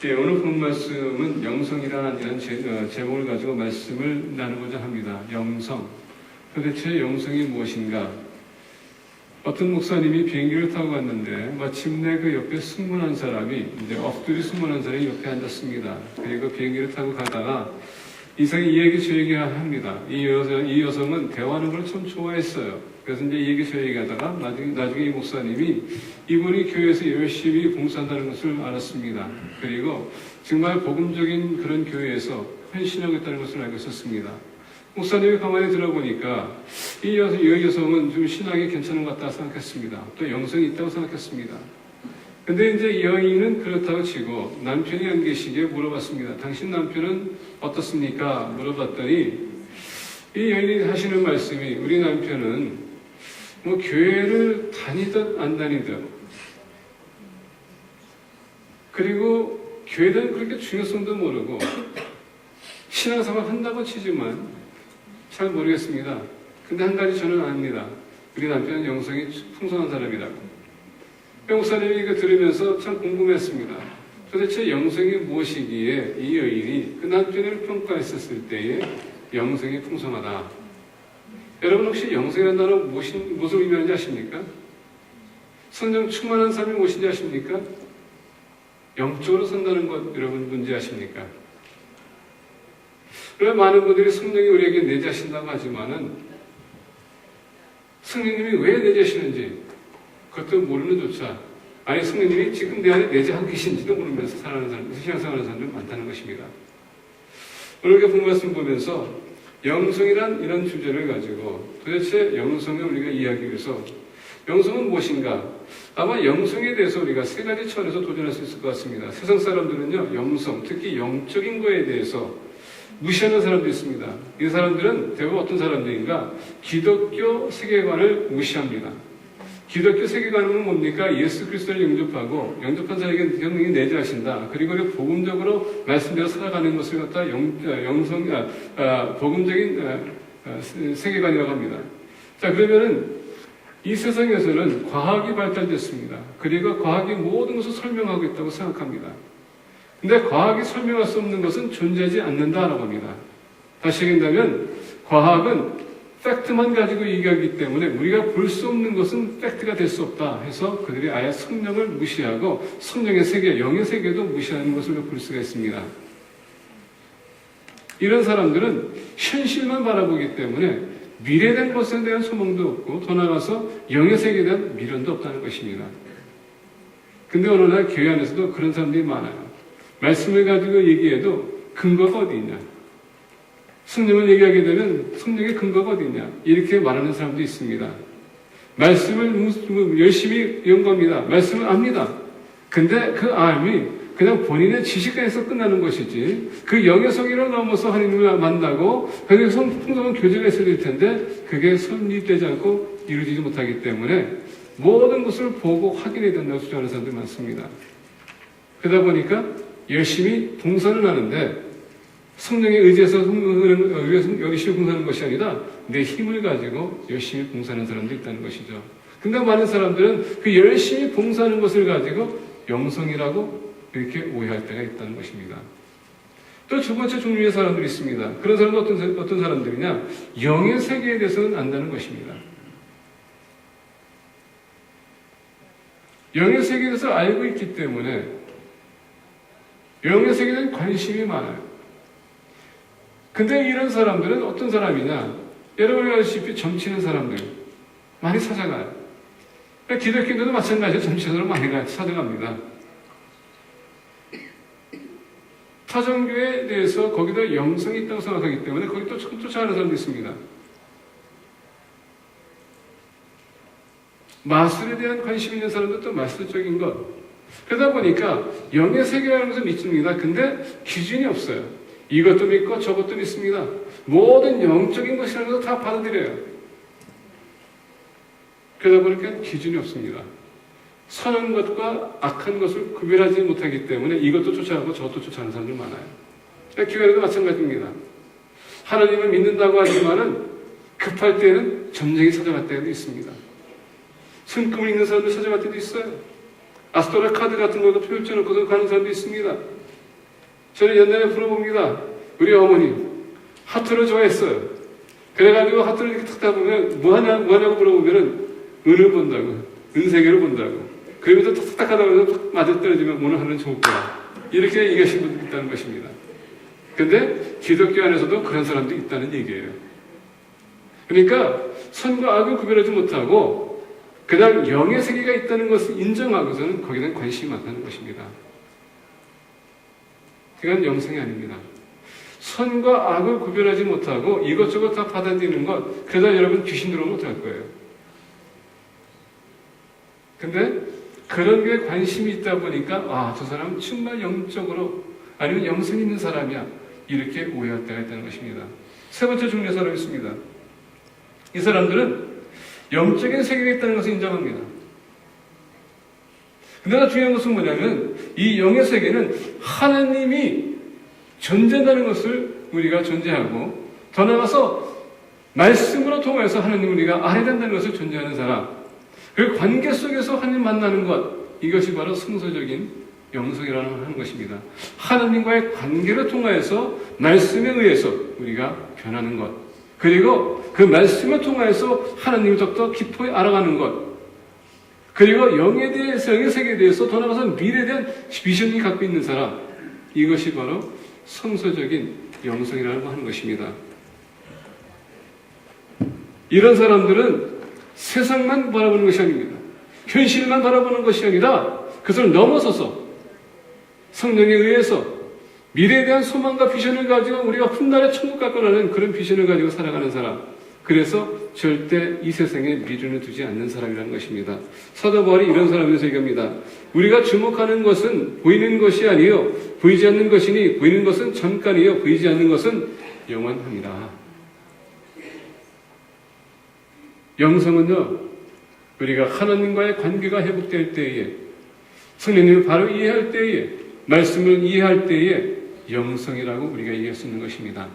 네, 오늘 본 말씀은 영성이라는 이런 제목을 가지고 말씀을 나누고자 합니다. 영성. 도대체 영성이 무엇인가? 어떤 목사님이 비행기를 타고 갔는데 마침내 그 옆에 승무원한 사람이 엎드려 승무원한 사람이 옆에 앉았습니다. 그리고 비행기를 타고 가다가 이성이 이 얘기 저 얘기 합니다. 이 여성은 대화하는 걸 참 좋아했어요. 그래서 이제 이 얘기 저 얘기 하다가 나중에 이 목사님이 이분이 교회에서 열심히 봉사한다는 것을 알았습니다. 그리고 정말 복음적인 그런 교회에서 헌신하고 있다는 것을 알고 있었습니다. 목사님이 가만히 들어보니까 이 여성은 좀 신앙이 괜찮은 것 같다 생각했습니다. 또 영성이 있다고 생각했습니다. 근데 이제 여인은 그렇다고 치고 남편이 안 계시기에 물어봤습니다. 당신 남편은 어떻습니까? 물어봤더니 이 여인이 하시는 말씀이 우리 남편은 뭐 교회를 다니든 안 다니든 그리고 교회에 대한 그렇게 중요성도 모르고 신앙생활 한다고 치지만 잘 모르겠습니다. 근데 한 가지 저는 압니다. 우리 남편은 영성이 풍성한 사람이라고. 목사님이 이거 들으면서 참 궁금했습니다. 도대체 영성이 무엇이기에 이 여인이 그 남편을 평가했었을 때에 영성이 풍성하다. 여러분 혹시 영성이라는 단어 무엇을 의미하는지 아십니까? 성령 충만한 삶이 무엇인지 아십니까? 영적으로 산다는 것 여러분 뭔지 아십니까? 그러나 많은 분들이 성령이 우리에게 내재하신다고 하지만은 성령님이 왜 내재하시는지 그것도 모르는 조차 아니 성령님이 지금 내 안에 내재하고 계신지도 모르면서 신앙생활하는 사람들이 많다는 것입니다. 오늘 이렇게 본 말씀 보면서 영성이란 이런 주제를 가지고 도대체 영성을 우리가 이해하기 위해서 영성은 무엇인가? 아마 영성에 대해서 우리가 세 가지 차원에서 도전할 수 있을 것 같습니다. 세상 사람들은요, 영성, 특히 영적인 거에 대해서 무시하는 사람도 있습니다. 이 사람들은 대부분 어떤 사람들인가? 기독교 세계관을 무시합니다. 기독교 세계관은 뭡니까? 예수 그리스도를 영접하고 영접한 자에게 성령이 내재하신다. 그리고 복음적으로 말씀대로 살아가는 것을 갖다 복음적인 세계관이라고 합니다. 자, 그러면은 이 세상에서는 과학이 발달됐습니다. 그리고 과학이 모든 것을 설명하고 있다고 생각합니다. 근데 과학이 설명할 수 없는 것은 존재하지 않는다라고 합니다. 다시 얘기한다면 과학은 팩트만 가지고 얘기하기 때문에 우리가 볼 수 없는 것은 팩트가 될 수 없다 해서 그들이 아예 성령을 무시하고 성령의 세계, 영의 세계도 무시하는 것을 볼 수가 있습니다. 이런 사람들은 현실만 바라보기 때문에 미래에 대한 것에 대한 소망도 없고 더 나아가서 영의 세계에 대한 미련도 없다는 것입니다. 근데 오늘날 교회 안에서도 그런 사람들이 많아요. 말씀을 가지고 얘기해도 근거가 어디 있냐? 성령을 얘기하게 되면 성령의 근거가 어디 있냐? 이렇게 말하는 사람도 있습니다. 말씀을 열심히 연구합니다. 말씀을 압니다. 근데 그 암이 그냥 본인의 지식에서 끝나는 것이지 그 영의 성의를 넘어서 하나님을 만나고 거기서 풍성한 교제가 있어야 될 텐데 그게 성립되지 않고 이루어지지 못하기 때문에 모든 것을 보고 확인해야 된다고 주장하는 사람들이 많습니다. 그러다 보니까 열심히 봉사를 하는데 성령에 의지해서 열심히 봉사하는 것이 아니라 내 힘을 가지고 열심히 봉사하는 사람들이 있다는 것이죠. 근데 많은 사람들은 그 열심히 봉사하는 것을 가지고 영성이라고 이렇게 오해할 때가 있다는 것입니다. 또 두 번째 종류의 사람들이 있습니다. 그런 사람은 어떤 사람들이냐? 영의 세계에 대해서는 안다는 것입니다. 영의 세계에 대해서 알고 있기 때문에 영의 세계에 대한 관심이 많아요. 근데 이런 사람들은 어떤 사람이냐? 여러분이 아시다시피 점치는 사람들 많이 찾아가요. 기독교인들도 마찬가지로 점치는 사람 많이 찾아갑니다. 타종교에 대해서 거기다 영성이 있다고 생각하기 때문에 거기 또 쫓아가는 사람도 있습니다. 마술에 대한 관심이 있는 사람도 또 마술적인 것. 그러다 보니까 영의 세계라는 것을 믿습니다. 근데 기준이 없어요. 이것도 믿고 저것도 믿습니다. 모든 영적인 것이라는 것을 다 받아들여요. 그러다 보니까 기준이 없습니다. 선한 것과 악한 것을 구별하지 못하기 때문에 이것도 쫓아가고 저것도 쫓아가는 사람들 많아요. 교회도 마찬가지입니다. 하나님을 믿는다고 하지만은 급할 때는 점쟁이 찾아갈 때도 있습니다. 손금을 읽는 사람도 찾아갈 때도 있어요. 아스토라 카드 같은 것도 펼쳐놓고서 가는 사람도 있습니다. 저는 옛날에 물어봅니다. 우리 어머니 하트를 좋아했어요. 그래가지고 하트를 이렇게 탁 보면 뭐하냐고 물어보면은 은을 본다고, 은세계를 본다고. 그러면서 탁탁 하다 보면 탁 맞아 떨어지면 오늘 하루는 좋을 거야. 이렇게 얘기하시는 분들이 있다는 것입니다. 근데 기독교 안에서도 그런 사람도 있다는 얘기예요. 그러니까 선과 악을 구별하지 못하고 그냥 영의 세계가 있다는 것을 인정하고서는 거기에 관심이 많다는 것입니다. 그건 영성이 아닙니다. 선과 악을 구별하지 못하고 이것저것 다 받아들이는 것, 그러다 여러분 귀신 들어오면 어떡할 거예요? 근데 그런 게 관심이 있다 보니까 저 사람은 정말 영적으로 아니면 영성이 있는 사람이야, 이렇게 오해할 때가 있다는 것입니다. 세 번째 종류의 사람이 있습니다. 이 사람들은 영적인 세계가 있다는 것을 인정합니다. 근데 중요한 것은 뭐냐면 이 영의 세계는 하나님이 존재한다는 것을 우리가 존재하고, 더 나아가서 말씀으로 통해서 하나님을 우리가 알아야 된다는 것을 존재하는 사람, 그 관계 속에서 하나님 만나는 것, 이것이 바로 성서적인 영성이라는 하는 것입니다. 하나님과의 관계를 통하여서 말씀에 의해서 우리가 변하는 것, 그리고 그 말씀을 통하여서 하나님을 더욱더 깊이 알아가는 것, 그리고 영에 대해서, 영의 세계에 대해서 더 나아가서 미래에 대한 비전이 갖고 있는 사람, 이것이 바로 성서적인 영성이라고 하는 것입니다. 이런 사람들은 세상만 바라보는 것이 아닙니다. 현실만 바라보는 것이 아니라 그것을 넘어서서 성령에 의해서 미래에 대한 소망과 비전을 가지고 우리가 훗날에 천국 갈 거라는 그런 비전을 가지고 살아가는 사람, 그래서 절대 이 세상에 미련을 두지 않는 사람이라는 것입니다. 사도 바울이 이런 사람에 대해서 얘기합니다. 우리가 주목하는 것은 보이는 것이 아니요 보이지 않는 것이니 보이는 것은 잠깐이요 보이지 않는 것은 영원합니다. 영성은요, 우리가 하나님과의 관계가 회복될 때에, 성령님을 바로 이해할 때에, 말씀을 이해할 때에 영성이라고 우리가 이해할 수 있는 것입니다.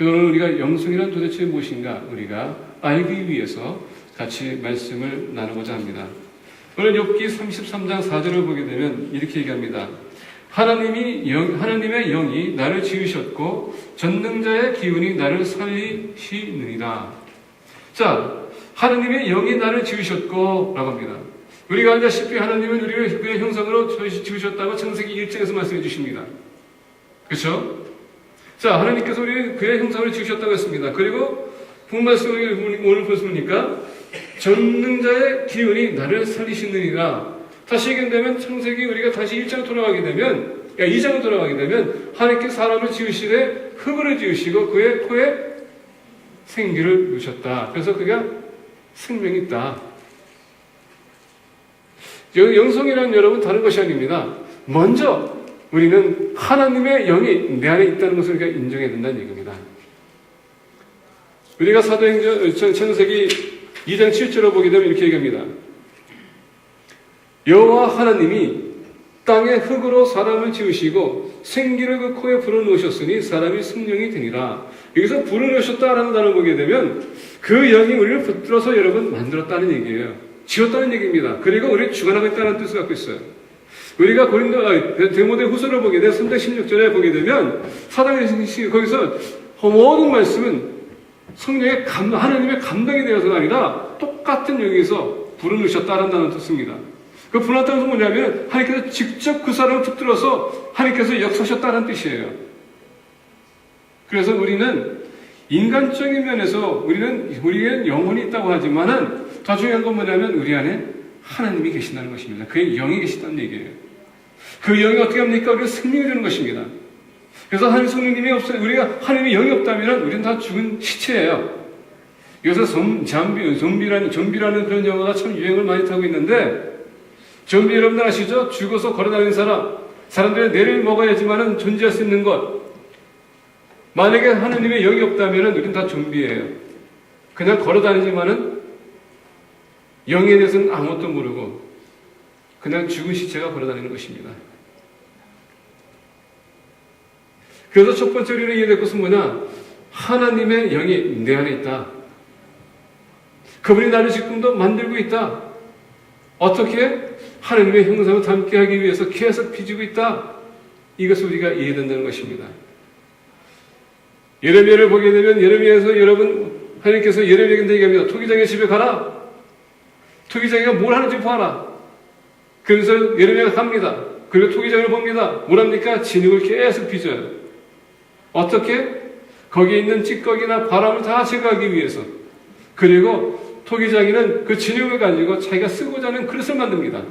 오늘 우리가 영성이란 도대체 무엇인가 우리가 알기 위해서 같이 말씀을 나누고자 합니다. 오늘 욥기 33장 4절을 보게 되면 이렇게 얘기합니다. 하나님의 영이 나를 지으셨고 전능자의 기운이 나를 살리시느니라. 자, 하나님의 영이 나를 지으셨고 라고 합니다. 우리가 알다시피 하나님은 우리를 그의 형상으로 지으셨다고 창세기 1장에서 말씀해 주십니다. 그렇죠? 자, 하나님께서 우리를 그의 형상으로 지으셨다고 했습니다. 그리고 본 말씀을 오늘 보니까 전능자의 기운이 나를 살리시느니라. 다시 얘기한다면 창세기 우리가 다시 1장 돌아가게 되면, 2장으로 돌아가게 되면 하나님께서 사람을 지으시되 흙으로 지으시고 그의 코에 생기를 넣으셨다. 그래서 그가 생명이 있다. 영성이라는 여러분 다른 것이 아닙니다. 먼저 우리는 하나님의 영이 내 안에 있다는 것을 우리가 인정해야 된다는 얘기입니다. 우리가 사도행전 창세기 2장 7절을 보게 되면 이렇게 얘기합니다. 여호와 하나님이 땅에 흙으로 사람을 지으시고 생기를 그 코에 불어넣으셨으니 사람이 생명이 되니라. 여기서 불어넣으셨다라는 단어를 보게 되면 그 영이 우리를 붙들어서 여러분 만들었다는 얘기예요. 지었다는 얘기입니다. 그리고 우리를 주관하겠다는 뜻을 갖고 있어요. 우리가 데모데 후서를 보게 되면 3장 16절에 보게 되면 사단이 거기서 모든 말씀은 성령의 하나님의 감동이 되어서가 아니라 똑같은 여기서 불어넣으셨다는 단어를 뜻습니다. 그 불어넣었다는 것은 뭐냐면 하나님께서 직접 그 사람을 붙들어서 하나님께서 역사하셨다는 뜻이에요. 그래서 우리는 인간적인 면에서 우리에는 영혼이 있다고 하지만은 더 중요한 건 뭐냐면 우리 안에 하나님이 계신다는 것입니다. 그의 영이 계시다는 얘기예요. 그 영이 어떻게 합니까? 우리가 생명이 되는 것입니다. 그래서 하나님 성령님이 없어요. 우리가 하나님의 영이 없다면 우리는 다 죽은 시체예요. 여기서 좀비라는 그런 영화가 참 유행을 많이 타고 있는데, 좀비 여러분들 아시죠? 죽어서 걸어다니는 사람들의 뇌를 먹어야지만은 존재할 수 있는 것. 만약에 하나님의 영이 없다면 우리는 다 좀비예요. 그냥 걸어다니지만은 영에 대해서는 아무것도 모르고 그냥 죽은 시체가 걸어다니는 것입니다. 그래서 첫 번째 우리는 이해될 것은 뭐냐? 하나님의 영이 내 안에 있다. 그분이 나를 지금도 만들고 있다. 어떻게? 하나님의 형상을 담게 하기 위해서 계속 빚고 있다. 이것을 우리가 이해해야 된다는 것입니다. 예레미야를 보게 되면 예레미야에서 하나님께서 예레미야에게 얘기합니다. 토기장의 집에 가라. 토기장이가 뭘 하는지 봐라. 그래서 예레미야가 갑니다. 그리고 토기장을 봅니다. 뭐랍니까? 진흙을 계속 빚어요. 어떻게? 거기에 있는 찌꺼기나 바람을 다 제거하기 위해서. 그리고 토기장이는 그 진흙을 가지고 자기가 쓰고자 하는 그릇을 만듭니다.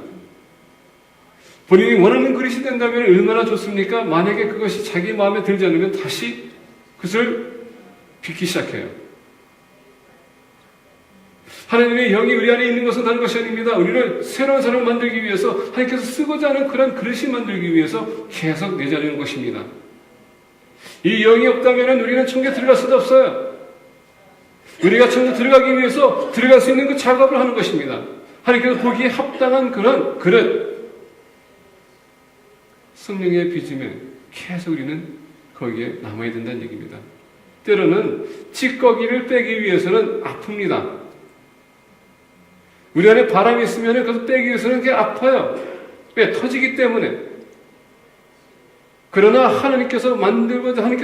본인이 원하는 그릇이 된다면 얼마나 좋습니까? 만약에 그것이 자기 마음에 들지 않으면 다시 그것을 빚기 시작해요. 하나님의 영이 우리 안에 있는 것은 다른 것이 아닙니다. 우리를 새로운 사람을 만들기 위해서 하나님께서 쓰고자 하는 그런 그릇이 만들기 위해서 계속 내자리는 것입니다. 이 영이 없다면 우리는 천국에 들어갈 수도 없어요. 우리가 천국에 들어가기 위해서 들어갈 수 있는 그 작업을 하는 것입니다. 하나님께서 보기에 합당한 그런 그릇, 성령의 빚음에 계속 우리는 거기에 남아야 된다는 얘기입니다. 때로는 찌꺼기를 빼기 위해서는 아픕니다. 우리 안에 바람이 있으면 그것을 빼기 위해서는 그게 아파요. 왜? 터지기 때문에. 그러나 하나님께서 만들고자 하는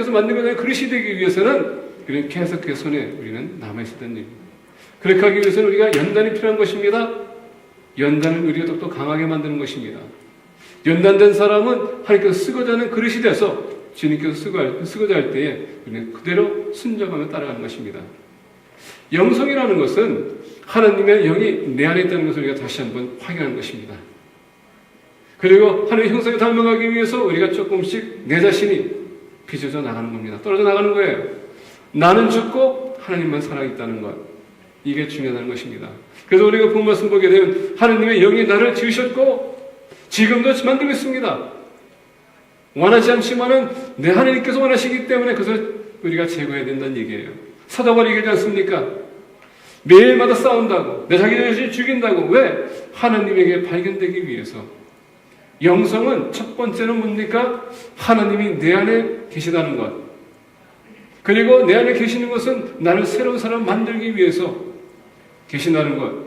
그릇이 되기 위해서는 우리는 계속 그 손에 우리는 남아있어야 된다는 얘기입니다. 그렇게 하기 위해서는 우리가 연단이 필요한 것입니다. 연단을 우리가 더 강하게 만드는 것입니다. 연단된 사람은 하나님께서 쓰고자 하는 그릇이 돼서 주님께서 쓰고자 할 때에 우리는 그대로 순종하며 따라가는 것입니다. 영성이라는 것은 하나님의 영이 내 안에 있다는 것을 우리가 다시 한번 확인하는 것입니다. 그리고 하나님의 형상에 닮아가기 위해서 우리가 조금씩 내 자신이 빚어져 나가는 겁니다. 떨어져 나가는 거예요. 나는 죽고 하나님만 살아있다는 것. 이게 중요하다는 것입니다. 그래서 우리가 본 말씀 보게 되면 하나님의 영이 나를 지으셨고 지금도 만들고 있습니다. 원하지 않지만은 내 하나님께서 원하시기 때문에 그것을 우리가 제거해야 된다는 얘기예요. 사도 바울이 얘기하지 않습니까? 매일마다 싸운다고, 내 자기 자신을 죽인다고. 왜? 하나님에게 발견되기 위해서. 영성은 첫 번째는 뭡니까? 하나님이 내 안에 계시다는 것. 그리고 내 안에 계시는 것은 나를 새로운 사람 만들기 위해서 계신다는 것.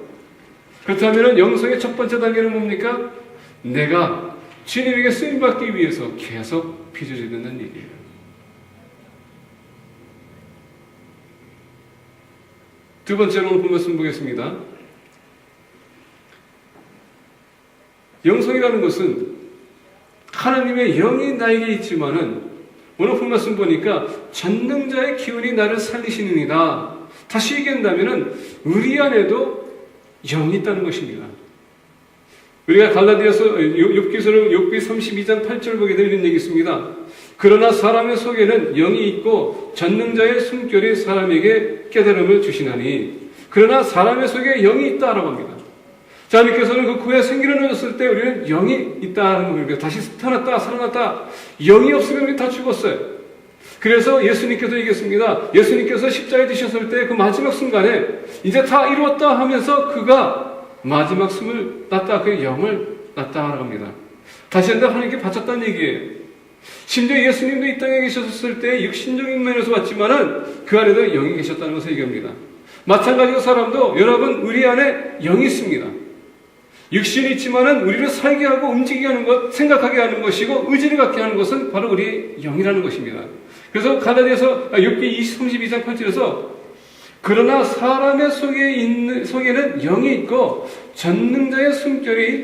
그렇다면 영성의 첫 번째 단계는 뭡니까? 내가 주님에게 쓰임받기 위해서 계속 빚어져야 된다는 얘기예요. 두 번째로 오늘 본 말씀 보겠습니다. 영성이라는 것은 하나님의 영이 나에게 있지만은 오늘 본 말씀 보니까 전능자의 기운이 나를 살리시느니라. 다시 얘기한다면은 우리 안에도 영이 있다는 것입니다. 우리가 갈라디아서 욥기 32장 8절 보게 되는 얘기 있습니다. 그러나 사람의 속에는 영이 있고 전능자의 숨결이 사람에게 깨달음을 주시나니. 그러나 사람의 속에 영이 있다라고 합니다. 자, 하나님께서는 그 구에 생기를 넣었을 때 우리는 영이 있다는 겁니다. 다시 태어났다, 살아났다. 영이 없으면 우리 다 죽었어요. 그래서 예수님께서 얘기했습니다. 예수님께서 십자가에 지셨을 때 그 마지막 순간에 이제 다 이루었다 하면서 그가 마지막 숨을 놨다, 그 영을 놨다라고 합니다. 다시 한번 하나님께 바쳤다는 얘기예요. 심지어 예수님도 이 땅에 계셨을 때 육신적인 면에서 왔지만은 그 안에도 영이 계셨다는 것을 얘기합니다. 마찬가지로 사람도 여러분 우리 안에 영이 있습니다. 육신이 있지만은 우리를 살게 하고 움직이게 하는 것, 생각하게 하는 것이고 의지를 갖게 하는 것은 바로 우리의 영이라는 것입니다. 그래서 갈라디아서 욥기 32장 8절에서 그러나 사람의 속에는 영이 있고 전능자의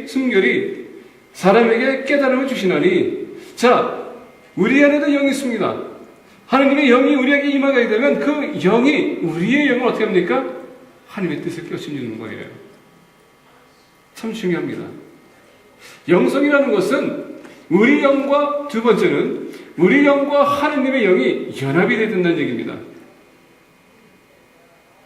숨결이 사람에게 깨달음을 주시나니. 자, 우리 안에도 영이 있습니다. 하나님의 영이 우리에게 임하게 되면 그 영이 우리의 영을 어떻게 합니까? 하나님의 뜻을 껴주는 거예요. 참 중요합니다. 영성이라는 것은 우리 영과, 두 번째는 우리 영과 하나님의 영이 연합이 되야 된다는 얘기입니다.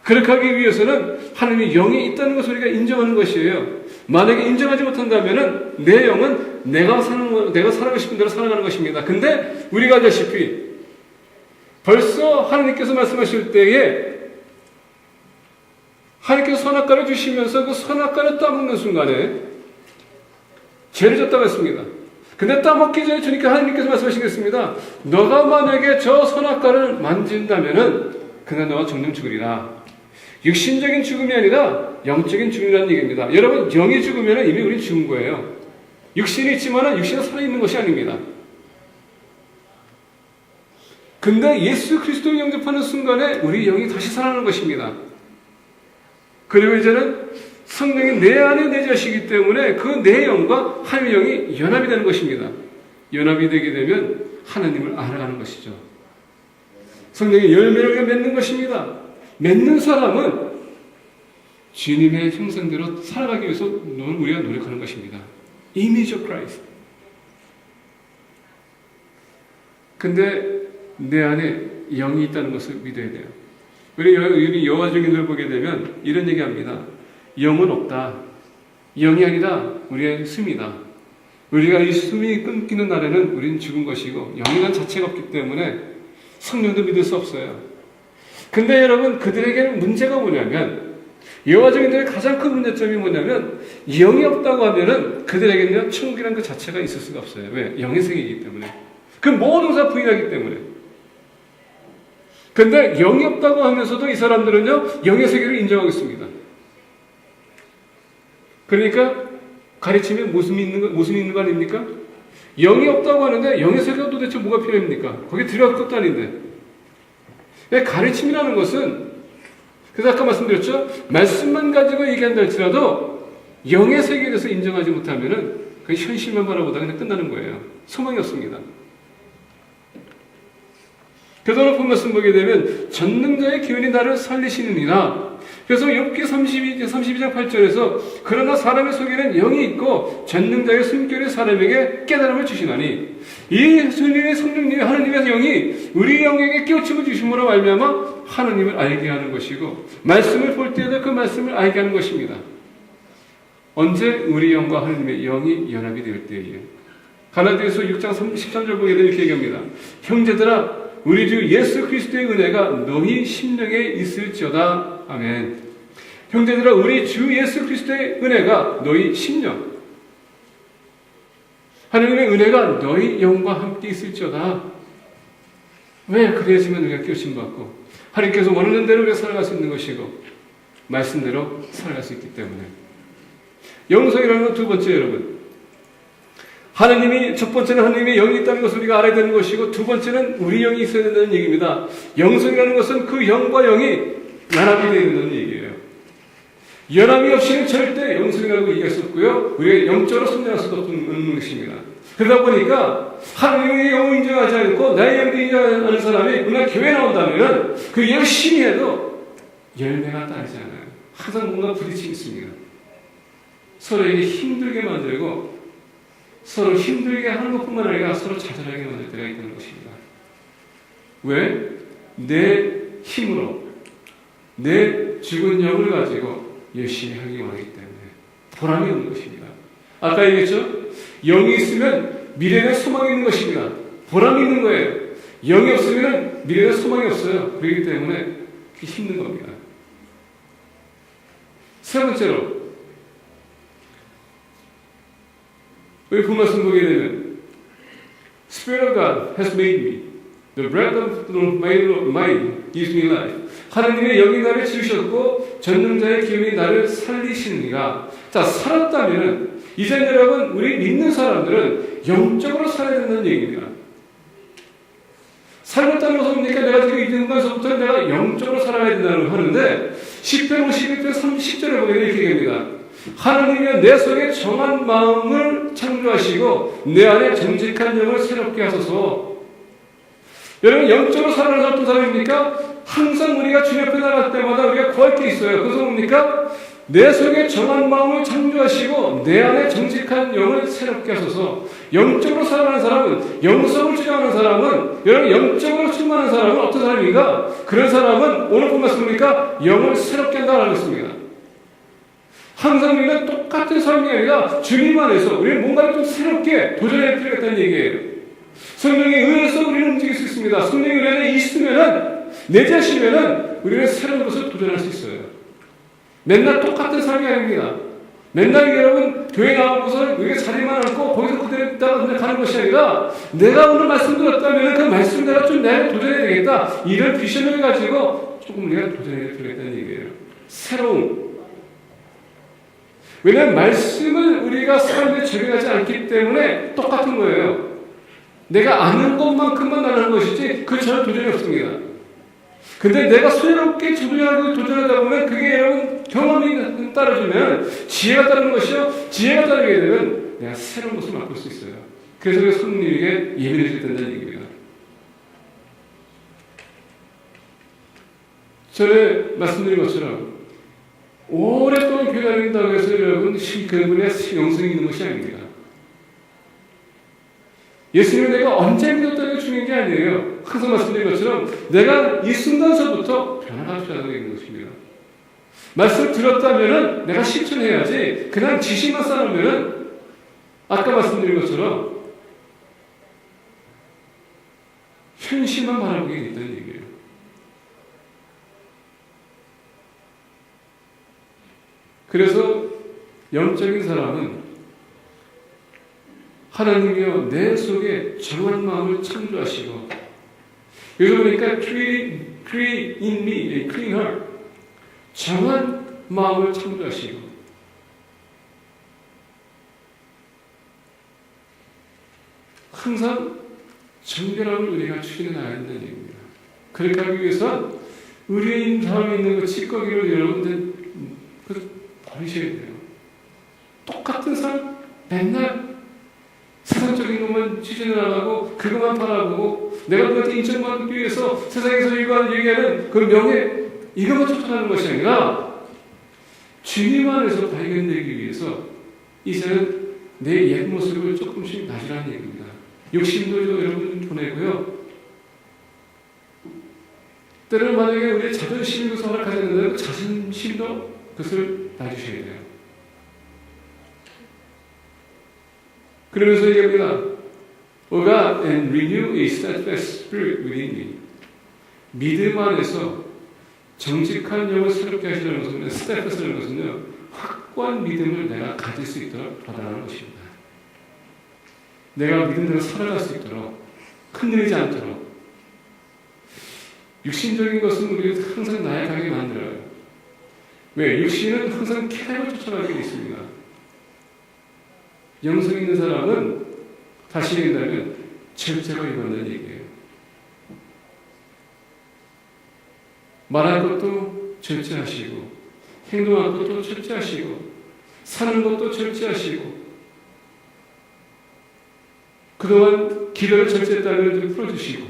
그렇게 하기 위해서는 하나님의 영이 있다는 것을 우리가 인정하는 것이에요. 만약에 인정하지 못한다면 내 영은 내가 살아가고 싶은 대로 살아가는 것입니다. 근데 우리가 알다시피 벌써 하나님께서 말씀하실 때에 하나님께서 선악과를 주시면서 그 선악과를 따먹는 순간에 죄를 졌다고 했습니다. 근데 따먹기 전에 주니까 하나님께서 말씀하시겠습니다. 너가 만약에 저 선악과를 만진다면은 그날 너가 정령 죽으리라. 육신적인 죽음이 아니라 영적인 죽음이라는 얘기입니다. 여러분, 영이 죽으면 이미 우리 죽은 거예요. 육신이 있지만 육신은 살아있는 것이 아닙니다. 근데 예수 그리스도를 영접하는 순간에 우리 영이 다시 살아나는 것입니다. 그리고 이제는 성령이 내 안에 내자시기 때문에 그 내 영과 하나님의 영이 연합이 되는 것입니다. 연합이 되게 되면 하나님을 알아가는 것이죠. 성령의 열매를 맺는 것입니다. 맺는 사람은 주님의 형상대로 살아가기 위해서 우리가 노력하는 것입니다. Image of Christ. 근데 내 안에 영이 있다는 것을 믿어야 돼요. 우리 여호와 증인들 보게 되면 이런 얘기합니다. 영은 없다. 영이 아니라 우리의 숨이다. 우리가 이 숨이 끊기는 날에는 우리는 죽은 것이고 영이란 자체가 없기 때문에 성령도 믿을 수 없어요. 근데 여러분, 그들에게는 문제가 뭐냐면, 여호와 증인들의 가장 큰 문제점이 뭐냐면, 영이 없다고 하면은 그들에게는 천국이라는 그 자체가 있을 수가 없어요. 왜? 영의 세계이기 때문에. 그 모든 것을 부인하기 때문에. 근데 영이 없다고 하면서도 이 사람들은요, 영의 세계를 인정하고 있습니다. 그러니까 가르침에 모순이 있는 거 아닙니까? 영이 없다고 하는데 영의 세계가 도대체 뭐가 필요합니까? 거기에 들어갈 것도 아닌데. 가르침이라는 것은, 그래서 아까 말씀드렸죠? 말씀만 가지고 얘기한다 할지라도 영의 세계에 대해서 인정하지 못하면은 그 현실만 바라보다 그냥 끝나는 거예요. 소망이 없습니다. 그래서 높은 말씀 보게 되면 전능자의 기운이 나를 살리시느니라. 그래서 욥기 32장 8절에서 그러나 사람의 속에는 영이 있고 전능자의 숨결이 사람에게 깨달음을 주시나니 이 성령님의 하나님의 영이 우리 영에게 깨우침을 주심으로 말미암아 하나님을 알게 하는 것이고 말씀을 볼 때에도 그 말씀을 알게 하는 것입니다. 언제 우리 영과 하나님의 영이 연합이 될 때예요. 갈라디아서 6장 13절 보게 되면 이렇게 얘기합니다. 형제들아 우리 주 예수 그리스도의 은혜가 너희 심령에 있을지어다. 아멘. 형제들아 우리 주 예수 그리스도의 은혜가 너희 심령, 하나님의 은혜가 너희 영과 함께 있을지어다. 왜? 그래야지만 우리가 깨우침 받고 하나님께서 원하는 대로 우리가 살아갈 수 있는 것이고 말씀대로 살아갈 수 있기 때문에. 영성이라는 건 두 번째, 여러분, 하나님이, 첫 번째는 하나님의 영이 있다는 것을 우리가 알아야 되는 것이고, 두 번째는 우리 영이 있어야 된다는 얘기입니다. 영성이라는 것은 그 영과 영이 연합이 되어야 된다는 얘기예요. 연합이 없이는 절대 영성이라고 얘기할 수 없고요, 우리가 영적으로 성장할 수도 없는 것입니다. 그러다 보니까 하나님의 영을 인정하지 않고 나의 영도 인정하는 사람이 그날 교회에 나온다면 그 열심히 해도 열매가 따르지 않아요. 항상 뭔가 부딪힘이 있습니다. 서로에게 힘들게 만들고 서로 힘들게 하는 것뿐만 아니라 서로 좌절하게 만들 때가 있다는 것입니다. 왜? 내 힘으로 내 죽은 영을 가지고 열심히 하기 원하기 때문에 보람이 없는 것입니다. 아까 얘기했죠? 영이 있으면 미래에 소망이 있는 것입니다. 보람이 있는 거예요. 영이 없으면 미래에 소망이 없어요. 그렇기 때문에 그게 힘든 겁니다. 세 번째로, 우리 그 말씀 보게 되면 Spirit of God has made me. The breath of my gives me life. 하나님의 영이 나를 지으셨고 전능자의 기운이 나를 살리시느니라. 자, 살았다면 이제 여러분, 우리 믿는 사람들은 영적으로 살아야 된다는 얘기입니다. 살았다는 것은 뭡니까? 내가 지금 이 순간서부터 내가 영적으로 살아야 된다는 걸 하는데, 10편 51편 30절에 보면 이렇게 얘기합니다. 하나님이 내 속에 정한 마음을 창조하시고 내 안에 정직한 영을 새롭게 하소서. 여러분, 영적으로 살아가는 어떤 사람입니까? 항상 우리가 주님 앞에 나갈 때마다 우리가 구할 게 있어요. 그것은 뭡니까? 내 속에 정한 마음을 창조하시고 내 안에 정직한 영을 새롭게 하소서. 영적으로 살아가는 사람은, 영성을 주장하는 사람은, 여러분, 영적으로 충만한 사람은 어떤 사람인가? 그런 사람은 오늘 본 말씀입니까? 영을 새롭게 한다는 것입니다. 항상 우리가 똑같은 삶이 아니라 주님 안에서 우리는 뭔가를 좀 새롭게 도전해야 필요가 있다는 얘기예요. 성령에 의해서 우리는 움직일 수 있습니다. 성령의 은혜에 있으면은, 내재하시면은 우리는 새로운 것을 도전할 수 있어요. 맨날 똑같은 삶이 아닙니다. 맨날 여러분 교회 나오고서 우리가 자리만 앉고 거기서 그대로 있다가 그냥 가는 것이 아니라, 내가 오늘 말씀 들었다면 그 말씀 내가 좀 내가 도전해야 되겠다, 이런 비전을 가지고 조금 우리가 도전해야 되겠다는 얘기예요. 새로운. 왜냐하면 말씀을 우리가 삶에 적용하지 않기 때문에 똑같은 거예요. 내가 아는 것만큼만 나가는 것이지 그 전혀 도전이 없습니다. 근데 내가 소유롭게 도전하다 보면 그게 여러분 경험이 따라주면 지혜가 따르는 것이요. 지혜가 따르게 되면 내가 새로운 것을 맛볼 수 있어요. 그래서 우리가 성령에게 예배를 된다는 얘기입니다. 전에 말씀드린 것처럼 오랫동안 교회 다닌다고 해서 여러분 그분의 영성이 있는 것이 아닙니다. 예수님을 내가 언제 믿었다는 게 중요한 게 아니에요. 항상 말씀드린 것처럼 내가 이 순간서부터 변화하셔야 되는 것입니다. 말씀을 들었다면 내가 실천해야지 그냥 지식만 쌓으면 아까 말씀드린 것처럼 현실만 바라보게 된다는 얘기예요. 그래서 영적인 사람은 하나님이여 내 속에 정한 마음을 창조하시고 여기 보니까 create in me a clean heart 정한 마음을 창조하시고 항상 정결함을 우리가 추진해 나가야 된다는 얘기입니다. 그렇게 하기 위해서 의뢰인 사람이 있는 그 찌꺼기를 여러분들 버리셔야 돼요. 똑같은 삶 맨날 세상적인 것만 추진해 나가고 그것만 바라보고 내가 그한테 인정받기 위해서 세상에서 얘기하는 그 명예 이것만 쫓아가는 것이 아니라 주님 안에서 발견되기 위해서 이제는 내 옛 모습을 조금씩 낮으라는 얘기입니다. 욕심도 여러분 보내고요. 때로는 만약에 우리의 자존심이 그것을 허락하지 않는다면 자존심도 그것을 놔주셔야 돼요. 그러면서 얘기합니다. O God, and renew a steadfast spirit within me. 믿음 안에서 정직한 영을 새롭게 하시는 것은 steadfast라는 것은요, 확고한 믿음을 내가 가질 수 있도록 도달하는 것입니다. 내가 믿음대로 살아갈 수 있도록 흔들리지 않도록 육신적인 것은 우리를 항상 나약하게 만들어요. 왜? 육신은 항상 쾌락을 쫓아가게 되어 있습니다. 영성 있는 사람은 다시 얘기한다면 절제가 임한다는 얘기예요. 말할 것도 절제하시고 행동할 것도 절제하시고 사는 것도 절제하시고 그동안 기도를 절제했다는 것을 풀어주시고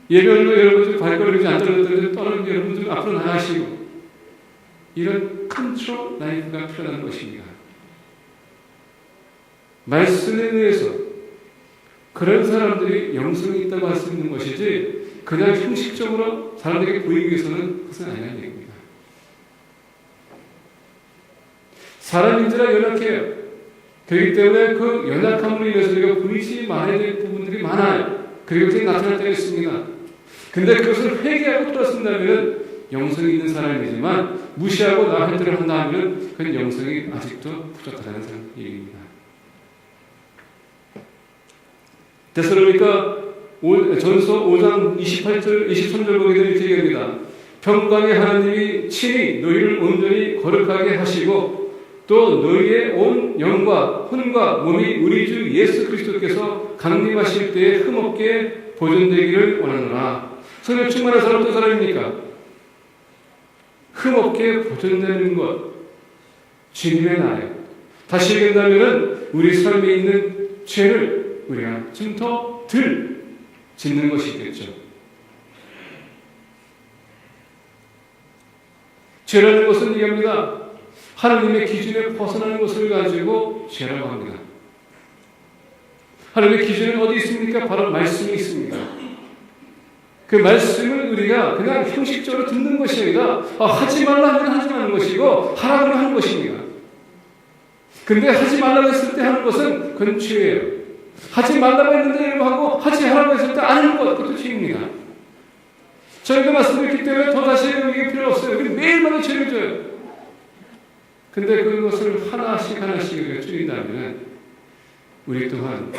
예배로 여러분들 발걸음이 안 떨어졌다는 떠나는 여러분들 앞으로 나가시고 이런 컨트롤 라이프가 필요한 것입니다. 말씀에 의해서 그런 사람들이 영성이 있다고 할 수 있는 것이지 그냥 형식적으로 사람들에게 보이기 위해서는 그것은 아니라는 얘기입니다. 사람인지라 연약해요. 그렇기 때문에 그 연약함으로 인해서 우리가 보이지 말아야 될 부분들이 많아요. 그리고 그것이 나타날 때가 있습니다. 근데 그것을 회개하고 돌아선다면 영성이 있는 사람이지만 무시하고 남의 뜻을 한다면 그건 영성이 아직도 부족하다는 얘기입니다. 데살로니가 전서 5장 28절 23절 보게 되면 이렇게 얘기합니다. 평강의 하나님이 친히 너희를 온전히 거룩하게 하시고 또 너희의 온 영과 혼과 몸이 우리 주 예수 그리스도께서 강림하실 때에 흠없게 보존되기를 원하노라. 성령 충만한 사람 어떤 사람입니까? 흠없게 보존되는 것 주님의 나라예요. 다시 얘기한다면 우리 삶에 있는 죄를 우리가 좀 더 덜 짓는 것이겠죠. 죄라는 것은 얘기합니다. 하나님의 기준에 벗어나는 것을 가지고 죄라고 합니다. 하나님의 기준은 어디 있습니까? 바로 말씀이 있습니다. 그 말씀을 우리가 그냥 형식적으로 듣는 것이 아니라 하지 말라 하면 하지 말는 것이고 하라고 하는 것입니다. 근데 하지 말라고 했을 때 하는 것은 그건 죄예요. 하지 말라고 했는데 하고 하지 말라고 했을 때 안 하는 것 그것도 죄입니다. 저희가 말씀드렸기 때문에 더 다시 얘기할 필요 없어요. 우리 매일마다 죄를 져요. 근데 그것을 하나씩 우리가 줄인다면 우리 또한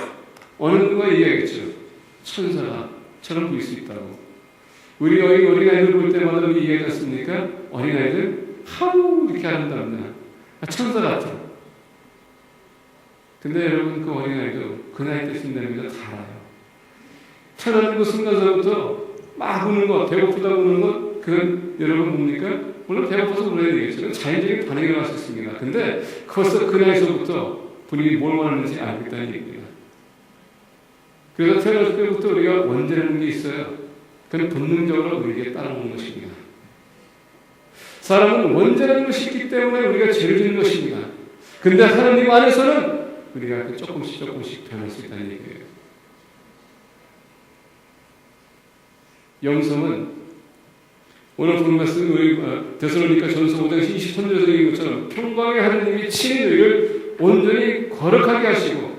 어느 누가 얘기하겠죠. 천사처럼 보일 수 있다고. 우리 어린아이들 볼 때마다 우리 얘기하지 않습니까? 어린아이들 하우 이렇게 한답니다. 천사 같아. 근데 여러분 그 어린아이도 그 나이 때쯤 되면 다 알아요. 태어나는 그 순간서부터 막 우는 것, 배고프다 우는 것, 그건 여러분 뭡니까? 물론 배고파서 울어야 되겠죠. 그건 자연적인 반응이 나올 수 있습니다. 근데 벌써 그 나이서부터 본인이 뭘 원하는지 알고 있다는 얘기입니다. 그래서 태어날 때부터 우리가 원죄라는 게 있어요. 그건 본능적으로 우리에게 따라오는 것입니다. 사람은 원죄라는 것이 있기 때문에 우리가 죄를 짓는 것입니다. 근데 하나님 안에서는 우리가 조금씩 변할 수 있다는 얘기예요. 영성은 오늘 본 말씀 우리 데살로니가 전서 5장 23절에 얘기한 것처럼 평강의 하나님이 친히 너희를 온전히 거룩하게 하시고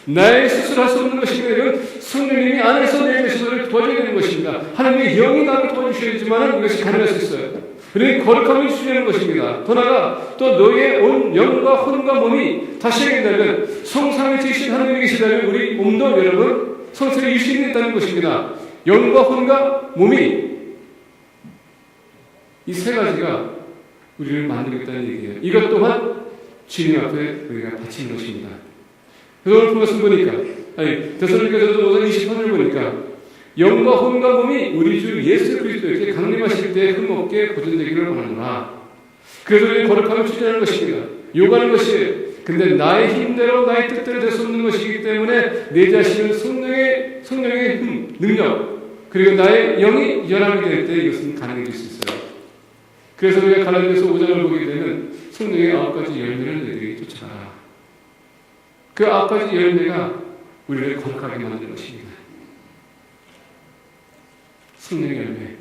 나의 스스로 할 수 없는 것이며 이건 성령님이 안에서 내 것을 도와줘야 되는 것입니다. 하나님의 영이 나를 도와주셔야지만 이것이 가능할 수 있어요. 그러니 거룩함을 주시는 것입니다. 더 나아가 또 너희의 온 영과 혼과 몸이 다시 얘기한다면 성상을 지으신 하나님이 계시다면 우리 몸도 여러분 성상을 유신이 있다는 것입니다. 영과 혼과 몸이 이 세 가지가 우리를 만들고 있다는 얘기예요. 이것 또한 주님 앞에 우리가 바치는 것입니다. 그래서 오늘 말씀 보니까 데살로니가전서 5장 23절 보니까 영과 혼과 몸이 우리 주 예수 그리스도에게 강림하실 때 흠없게 보존되기를 원하노라. 그래서 우리는 거룩함을 추진하는 것입니다. 요구하는 것이에요. 근데 나의 힘대로 나의 뜻대로 될 수 없는 것이기 때문에 내 자신은 성령의 능력 그리고 나의 영이 연합이 될 때 이것은 가능해질 수 있어요. 그래서 우리가 갈라디아서 5장을 보게 되면 성령의 9가지 열매를 너희들이 쫓아가라. 그 9가지 열매가 우리를 거룩하게 만드는 것입니다. 성령의 열매.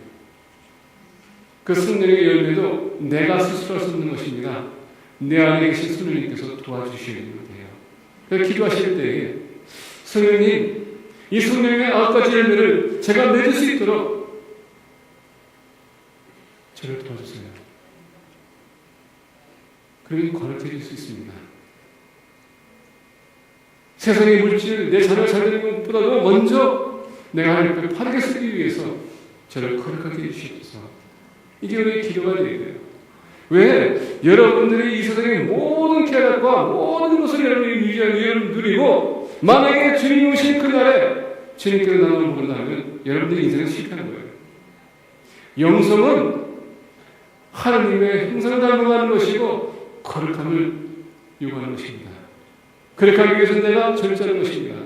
그 성령의 열매도 내가 스스로 할 수 없는 것입니다. 내 안에 계신 성령님께서 도와주시는 거예요. 그래서 기도하실 때에 성령님, 이 성령의 9가지 열매를 제가 맺을 수 있도록 저를 도와주세요. 그러면 거룩해질 수 있습니다. 세상의 물질, 내 자녀를 잘 되는 것보다도 먼저 내가 하나님 앞에 바르게 쓰기 위해서 저를 거룩하게 해주시옵소서. 이게 우리의 기도가 되어야 돼요. 왜? 여러분들이 이 세상의 모든 쾌락과 모든 것을 여러분이 누리고 만약에 주님이 오신 그날에 주님께서 나눠 모른다면 여러분들의 인생은 실패하는 거예요. 영성은 하나님의 형상을 닮아가는 것이고 거룩함을 요구하는 것입니다. 거룩하기 위해서는 내가 절제하는 것입니다.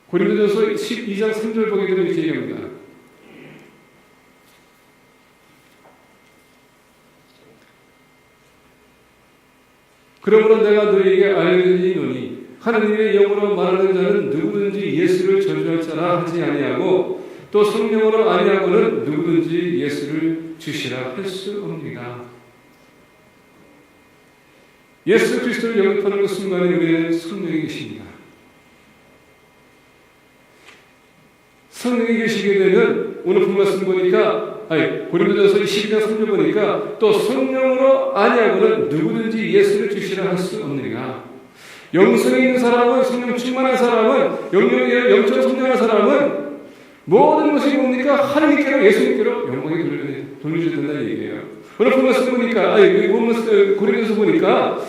고린도전서 12장 3절 보게 되면 이렇게 얘기합니다. 그러므로 내가 너희에게 알려주노니 하나님의 영으로 말하는 자는 누구든지 예수를 저주할 자라 하지 아니하고 또 성령으로 아니하고는 누구든지 예수를 주시라 할 수 없느니라. 예수 그리스도를 영접하는 그 순간에 우리는 성령이 계십니다. 성령이 계시게 되면 오늘 본 말씀 보니까 고린도전서 12장 3절 보니까 또 성령으로 아니하고는 누구든지 예수를 주시라 할 수 없느니라. 영성이 있는 사람은 성령 충만한 사람은 영적 성령한 사람은 모든 것이 뭡니까? 하나님께로 예수님께로 영광이 돌려줘야 된다는 얘기예요. 오늘 본 말씀 보니까 고린도전서 보니까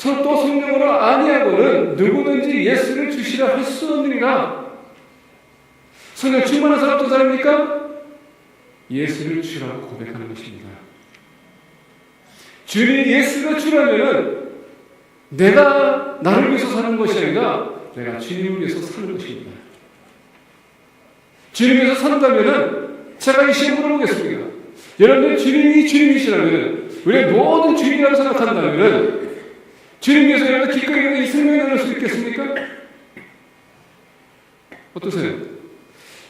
또 성령으로 아니하고는 누구든지 예수를 주시라 할 수 없느니라. 성령 충만한 사람 어떤 사람입니까? 예수를 주라고 고백하는 것입니다. 주님이 예수가 주라면은 내가 나를 위해서 사는 것이 아니라 내가 주님을 위해서 사는 것입니다. 주님을 위해서 산다면은 제가 이 시험 물어보겠습니다. 여러분들 주님이 주님이시라면 우리가 모든 주님이라고 생각한다면은 주님 위해서 여러분 기꺼이 이 생명을 나눌 수 있겠습니까? 어떠세요?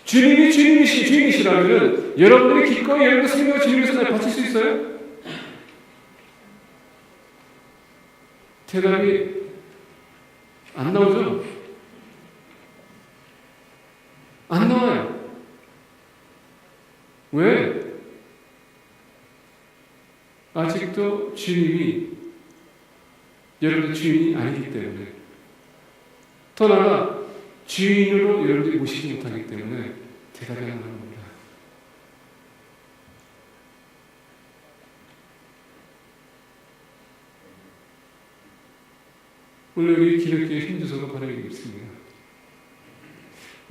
주님이 주님이시라면 여러분들이 기꺼이 여러분의 생명을 주님 위해서 바칠 수 있어요? 대답이 안 나오죠? 안 나와요. 왜? 아직도 주님이 여러분의 주인이 아니기 때문에, 더 나아가 주인으로 여러분들이 모시지 못하기 때문에 대답이 안 나오는 겁니다. 오늘 우리 기독교의 힘주소가 바로 여기 있습니다.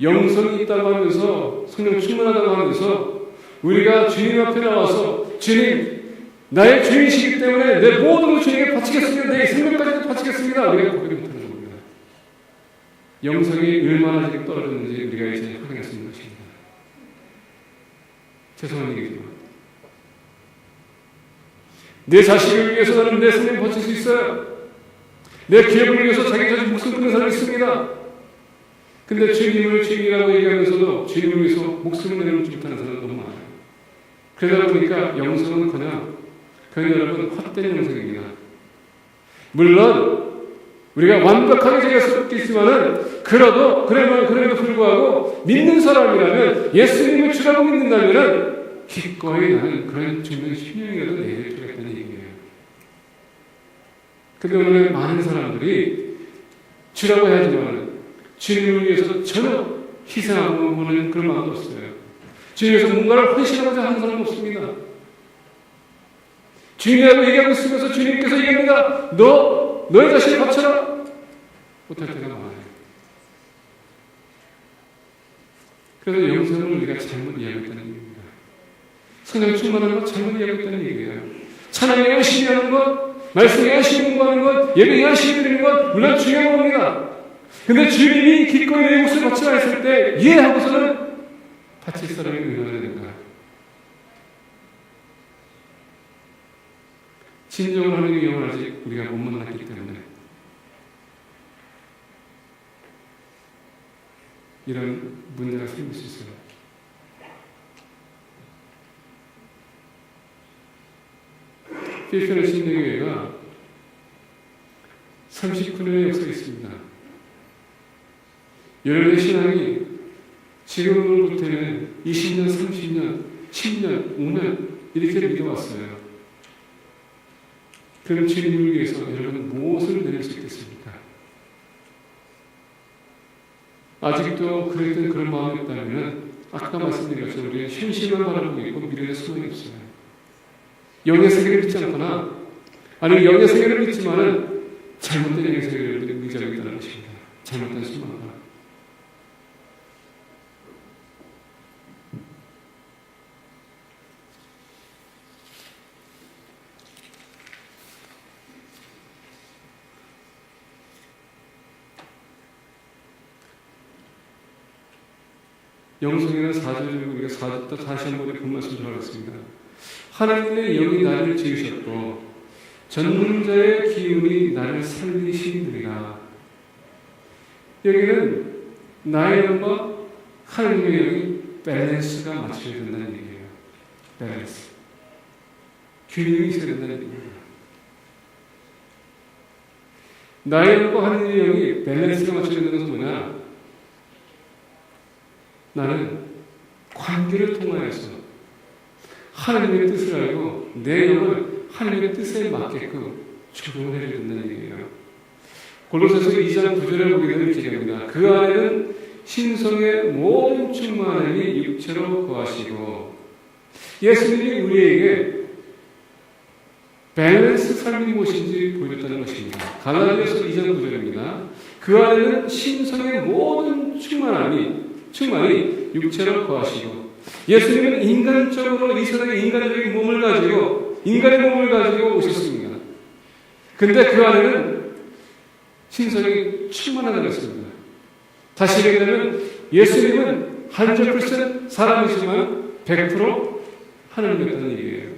영성이 있다고 하면서, 성령 충만하다고 하면서 우리가 주님 앞에 나와서 주님, 나의 주인이시기 때문에 내 모든 걸 주님께 바치겠습니다. 내 생명까지도 바치겠습니다. 우리가 고백을 못하는 겁니다. 영성이 얼마나 지금 떨어졌는지 우리가 이제 확인할 수 있는 것입니다. 죄송한 얘기지만 내 자식을 위해서 나는 내 생명 바칠 수 있어요. 내 기업을 위해서 자기 자신 목숨 끊는 사람이 있습니다. 근데 주님을 주인이라고 얘기하면서도 주님을 위해서 목숨을 내놓지 못하는 사람이 너무 많아요. 그러다 보니까 영성은 그냥 여러분 헛된 영성입니다. 물론 우리가 완벽하게 제가 수 있겠지만은 그럼에도 불구하고 믿는 사람이라면 예수님을 주라고 믿는다면은 기꺼이 나는 그런 증명 10년이라도 내릴 필요가 있다는 얘기예요. 근데 오늘 많은 사람들이 주라고 해야지만 주님을 위해서 전혀 희생하고 보는 그런 마음도 없어요. 주님에서 뭔가를 헌신하고자 하는 사람은 없습니다. 주님이라고 얘기하고 있으면서 주님께서 얘기합니다. 너의 자신을 바쳐라. 못할 때가 많아요. 그래서 영성을 우리가 잘못 이해하겠다는 얘기입니다. 성령 충만한 것 잘못 이해하겠다는 얘기예요. 찬양에 열심히 하는 것, 말씀에 열심히 공부하는 것, 예배에 열심히 드리는 것 물론 중요한 겁니다. 근데 주님이 기꺼이 내 몫을 바치라 했을 때 이해하고서는 바칠 사람이 얼마나 된가. 진정을 하는 영을 아직 우리가 못 만났기 때문에 이런 문제가 생길 수 있어요. 필리핀의 신대교회가 39년의 역사가 있습니다. 여러분의 신앙이 지금으로부터는 20년, 30년, 10년, 5년 이렇게 믿어왔어요. 그럼 주님을 위해서 여러분 무엇을 내릴 수 있겠습니까? 아직도 그랬던 그런 마음이 없다면 아까 말씀드린 것처럼 우리는 현실만 바라보고 있고 미래에 소망이 없어요. 영의 세계를 믿지 않거나 아니면 영의 세계를 믿지만은 잘못된 영의 세계를 의지하고 있다는 것입니다. 잘못된 소망과 영성이라는 4절을 우리가 4절 다시 한번 본 말씀 들어가겠습니다. 하나님의 영이 나를 지으셨고 전능자의 기운이 나를 살리시느니라. 여기는 나의 영과 하나님의 영이 밸런스가 맞춰야 된다는 얘기예요. 밸런스. 균형이 있어야 된다는 얘기예요. 나의 영과 하나님의 영이 밸런스가 맞춰야 된다는 것은 뭐냐? 나는 관계를 통하여서 하나님의 뜻을 알고 내 영을 하나님의 뜻에 맞게끔 조정해야 된다는 얘기예요. 골로새서 2장 9절에 보게 되는 기록입니다. 그 안에는 신성의 모든 충만함이 육체로 거하시고 예수님이 우리에게 밸런스 삶이 무엇인지 보여줬다는 것입니다. 갈라디아서 2장 9절입니다. 그 안에는 신성의 모든 충만이 육체로 거하시고 예수님은 인간적으로 이 세상에 인간의 몸을 가지고 오셨습니다. 근데 그 안에는 신성이 충만하다고 했습니다. 다시 얘기하면 예수님은 100% 사람이지만 100% 하나님이었다는 얘기예요.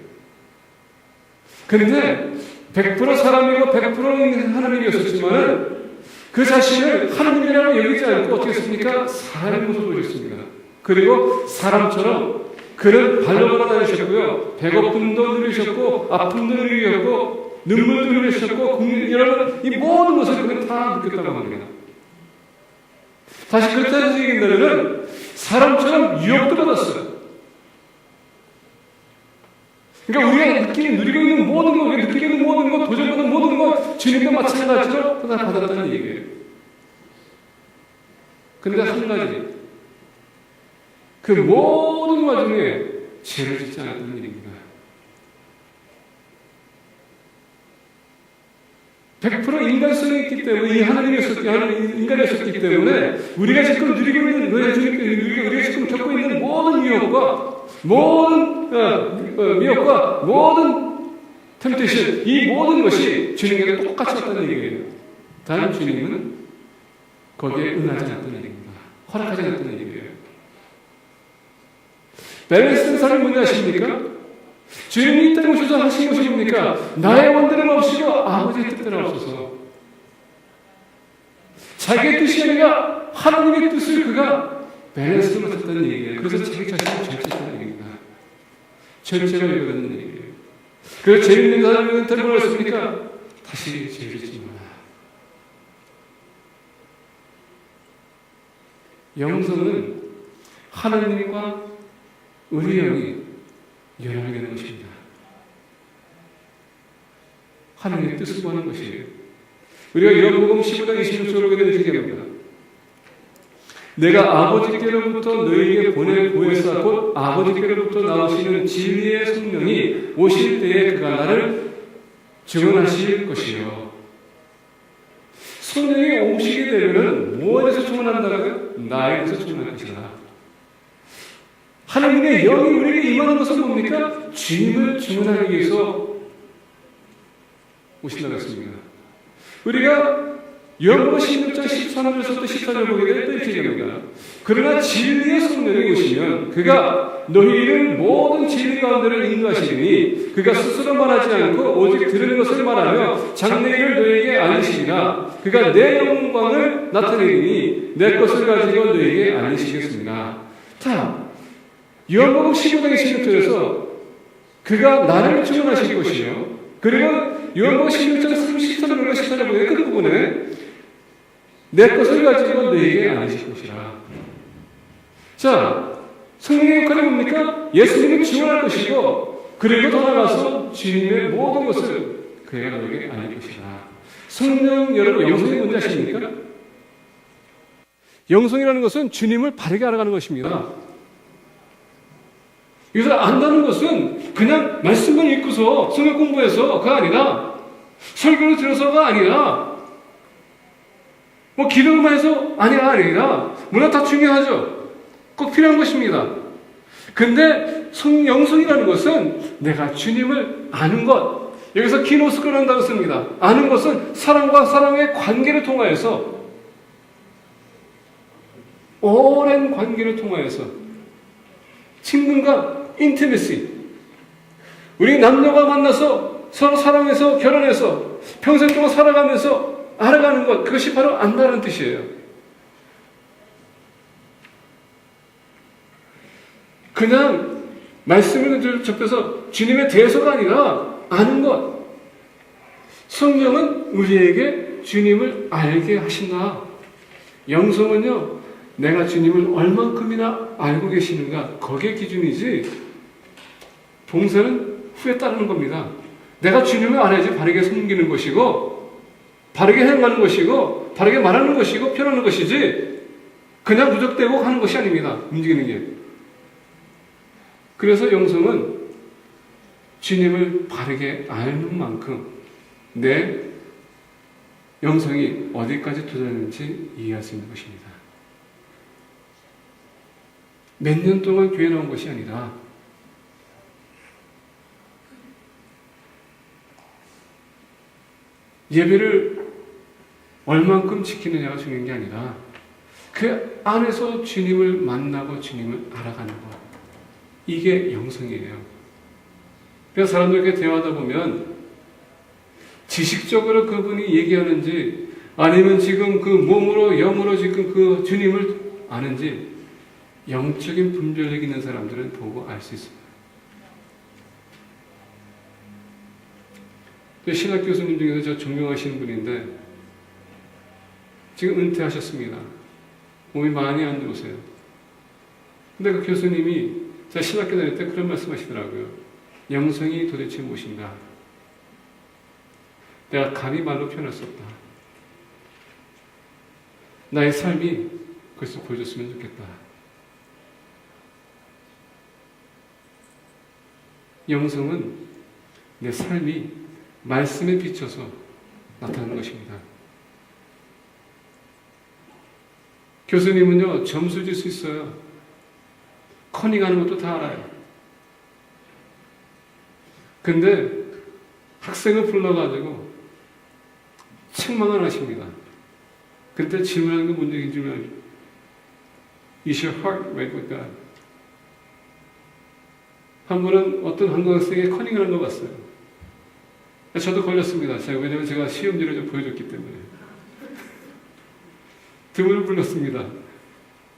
근데 100% 사람이고 100% 하나님이었지만 그 자신을 하나님이라고 여기지 않고 어떻게 했습니까? 사람의 모습을 보였습니다. 그리고 사람처럼 그는 발로 걸어다니셨고요. 배고픔도 누리셨고 아픔도 누리셨고 눈물도 누리셨고 여러분 이 모든 것을 그는 다 느꼈다고 합니다. 다시 그렇다는 얘기인데는 사람처럼 유혹도 받았어요. 그러니까 우리가 누리고 있는 모든 것, 우리가 느끼고 있는 모든 것, 도전하는 모든 것, 주님과 마찬가지로 다 받았다는 얘기예요. 근데 한 가지, 그 모든 와중에 죄를 짓지 않았다는 얘기입니다. 100% 인간성이 있기 때문에, 이 하나님이었기 인간이었기 때문에 우리가 지금 누리고 있는, 우리가 지금 겪고 있는 모든 위협과 모든 템테이션, 이 모든 것이 주님에게 똑같이 왔다는 얘기예요. 단 주님은 거기에 응하지 않았다는 얘기입니다. 허락하지 않았다는 얘기예요. 밸런스된 삶이 뭔지 아십니까? 주님이 이 땅에 오셔서 하신 것이 뭡니까? 나의 원대는 없이고 아버지의 뜻대로 없어서, 자기의 뜻이 아니라 하나님의 뜻을 그가 밸런스를 맡았다는 얘기예요. 그래서 자기 자신을 절제했다는 얘기입니다. 절제가 이루어졌다는 얘기예요. 그 죄 있는 사람이 은퇴를 벌었습니까? 다시 죄를 짓지 마라. 영성은 하나님과 우리 영이 연합하게 되는 것입니다. 하나님의 뜻을 구하는 것이에요. 우리가 요한복음 15장 26절로 이렇게 합니다. 내가 아버지께로부터 너희에게 보낼 보혜사 곧 아버지께로부터 나오시는 진리의 성령이 오실 때에 그가 나를 증언하실 것이요. 성령이 오시게 되면 무엇에서 증언한다고요? 나에게서 증언할 것이다. 하나님의 영이 우리에게 임하는 것은 뭡니까? 주님을 증언하기 위해서 오신다고 했습니다. 우리가 요한복음 16장 13절에서부터 14절 보게 될 때 이렇게 얘기합니다. 그러나 진리의 성령이 오시면 그가 너희를 모든 진리 가운데로 인도하시리니 그가 스스로 말하지 않고 오직 들은 것을 말하며 장래일을 너희에게 알리시리라. 그가 내 영광을 나타내리니 내 것을 가지고 너희에게 알리시겠습니다. 자, 요한복음 15장 16절에서 그가 나를 증언하실 것이요. 그리고 요한복음 16장 13절과 14절 보게 끝부분에 내 것을 가지고 너희에게 알리실 것이라. 자, 성령의 역할이 뭡니까? 예수님을 증언할 것이고, 그리고 더 나아가서 주님의 모든 것을 그가 너에게 알릴 것이라. 성령, 여러분, 영성이 뭔지 아십니까? 영성이라는 것은 주님을 바르게 알아가는 것입니다. 여기서 안다는 것은 그냥 말씀을 읽고서 성경 공부해서가 아니라, 설교를 들어서가 아니라, 기도만 해서 아니라 물론 다 중요하죠. 꼭 필요한 것입니다. 근데 영성이라는 것은 내가 주님을 아는 것, 여기서 기노스코라는 단어를 씁니다. 아는 것은 사람과 사람의 관계를 통하여서, 오랜 관계를 통하여서, 친분과 인티메시, 우리 남녀가 만나서 서로 사랑해서 결혼해서 평생 동안 살아가면서 알아가는 것, 그것이 바로 안다는 뜻이에요. 그냥 말씀을 접해서 주님에 대해서가 아니라 아는 것. 성령은 우리에게 주님을 알게 하신다. 영성은요, 내가 주님을 얼만큼이나 알고 계시는가, 거기에 기준이지, 동사는 후에 따르는 겁니다. 내가 주님을 알아야지 바르게 섬기는 것이고, 바르게 행하는 것이고, 바르게 말하는 것이고, 표현하는 것이지, 그냥 무적대고 하는 것이 아닙니다. 움직이는 게. 그래서 영성은 주님을 바르게 아는 만큼 내 영성이 어디까지 도달했는지 이해할 수 있는 것입니다. 몇 년 동안 교회 나온 것이 아니라 예배를 얼만큼 지키느냐가 중요한 게 아니라 그 안에서 주님을 만나고 주님을 알아가는 것. 이게 영성이에요. 그래서 사람들과 대화하다 보면 지식적으로 그분이 얘기하는지 아니면 지금 그 몸으로 영으로 지금 그 주님을 아는지 영적인 분별력 있는 사람들은 보고 알 수 있습니다. 신학 교수님 중에서 저 존경하시는 분인데 지금 은퇴하셨습니다. 몸이 많이 안 좋으세요. 근데 그 교수님이 제가 신학교 다닐 때 그런 말씀 하시더라고요. 영성이 도대체 무엇인가? 내가 감히 말로 표현할 수 없다. 나의 삶이 그것을 보여줬으면 좋겠다. 영성은 내 삶이 말씀에 비춰서 나타나는 것입니다. 교수님은요, 점수 줄 수 있어요. 커닝하는 것도 다 알아요. 근데 학생을 불러가지고 책망을 하십니다. 그때 질문하는 게 뭔지 질문하죠. Is your heart right with God? 한 분은 어떤 한국 학생이 커닝을 한 거 봤어요. 저도 걸렸습니다. 왜냐면 제가 시험지를 좀 보여줬기 때문에. 두 분을 불렀습니다.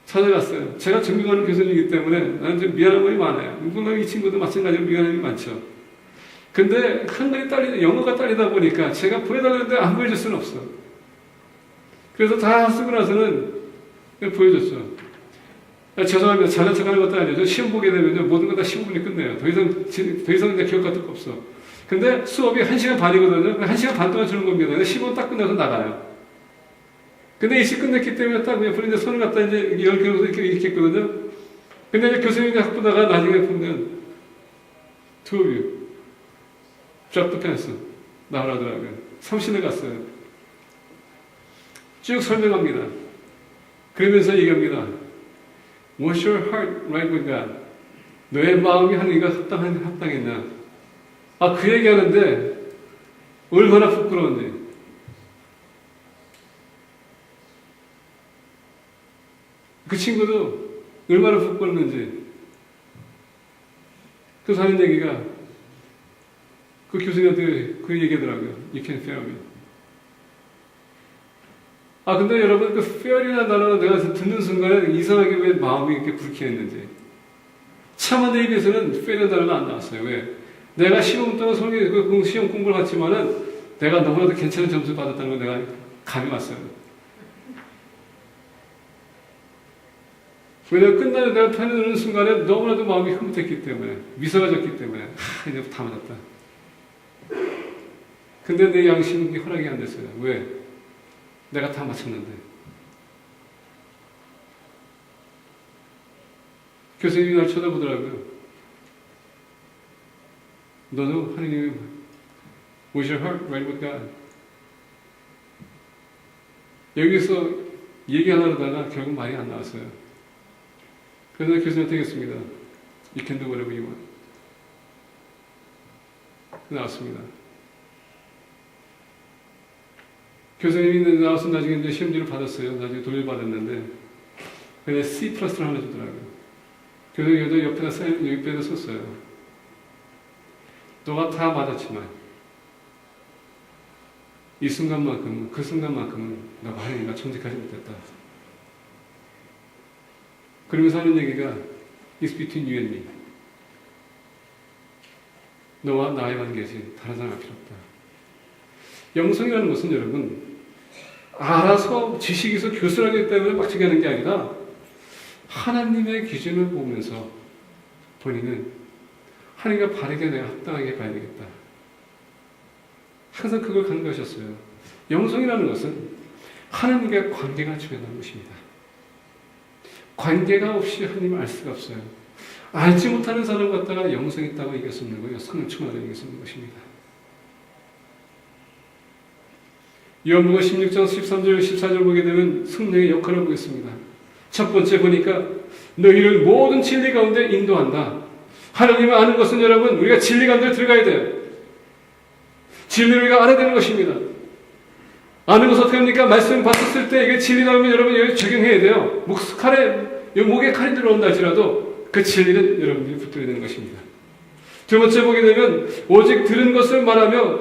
찾아갔어요. 제가 존경하는 교수님이기 때문에 나는 좀 미안한 말이 많아요. 물론 이 친구도 마찬가지로 미안한 말이 많죠. 근데 한글이 영어가 딸리다 보니까 제가 보여달라는데 안 보여줄 수는 없어. 그래서 다 쓰고 나서는 보여줬죠. 죄송합니다. 잘난 척하는 것도 아니죠. 시험 보게 되면 모든 거 다 15분이 끝내요. 더 이상 이제 기억 같은 거 없어. 근데 수업이 1시간 반이거든요. 1시간 반 동안 주는 겁니다. 15분 딱 끝나서 나가요. 근데 일찍 끝냈기 때문에 딱 옆으로 이제 손을 갖다 이제 10개로 이렇게 했거든요. 근데 이제 교수님이 학부다가 나중에 보면, two of you, drop the pencil. 나오라더라고요. 3신을 갔어요. 쭉 설명합니다. 그러면서 얘기합니다. Was your heart right with God? 너의 마음이 하나님과 합당했나? 아, 그 얘기하는데 얼마나 부끄러운데. 그 친구도 얼마나 부끄러웠는지. 그래서 하는 얘기가 그 교수님한테 그 얘기하더라고요. You can fail me. 아, 근데 여러분, 그 fail이라는 단어는 내가 듣는 순간에 이상하게 왜 마음이 이렇게 불쾌했는지. 차마 내 입에서는 fail이라는 단어가 안 나왔어요. 왜? 내가 시험 동안 시험 공부를 했지만은 내가 너무나도 괜찮은 점수를 받았다는 걸 내가 감이 왔어요. 왜냐면 끝나는 내가 편에 드는 순간에 너무나도 마음이 흐뭇했기 때문에, 미소가 졌기 때문에, 이제 다 맞았다. 근데 내 양심이 허락이 안 됐어요. 왜? 내가 다 맞췄는데. 교수님이 날 쳐다보더라고요. 너도 하느님이 Was your heart right with God? 여기서 얘기하려다가 결국 말이 안 나왔어요. 그래서 교수님한테 했습니다. You can do whatever you want. 나왔습니다. 교수님이 나와서 나중에 이제 시험지를 받았어요. 나중에 돌려받았는데, 근데 C 플러스를 하나 주더라고요. 교수님도 옆에다 썼어요. 너가 다 맞았지만, 이 순간만큼은, 그 순간만큼은 너가 하나님과 정직하지 못했다. 그러면서 하는 얘기가 It's between you and me. 너와 나의 관계지 다른 사람 필요 없다. 영성이라는 것은 여러분 알아서 지식에서 교수라기 때문에 빡치게 하는 게 아니라 하나님의 기준을 보면서 본인은 하나님과 바르게 내가 합당하게 봐야 되겠다. 항상 그걸 강조하셨어요. 영성이라는 것은 하나님과의 관계가 중요한 것입니다. 관계가 없이 하나님을 알 수가 없어요. 알지 못하는 사람 갖다가 영성이 있다고 얘기할 수 없는 거예요. 성령 충만하다고 얘기할 수 없는 것입니다. 요한복음 16장 13절 14절 보게 되면 성령의 역할을 보겠습니다. 첫 번째 보니까 너희를 모든 진리 가운데 인도한다. 하나님을 아는 것은 여러분 우리가 진리 가운데 들어가야 돼요. 진리를 우리가 알아야 되는 것입니다. 아는 것은 어떻게 합니까? 말씀 받았을 때 이게 진리 나오면 여러분 여기 적용해야 돼요. 목에 칼이 들어온다 할지라도 그 진리는 여러분들이 붙들어야 되는 것입니다. 두 번째 보게 되면 오직 들은 것을 말하며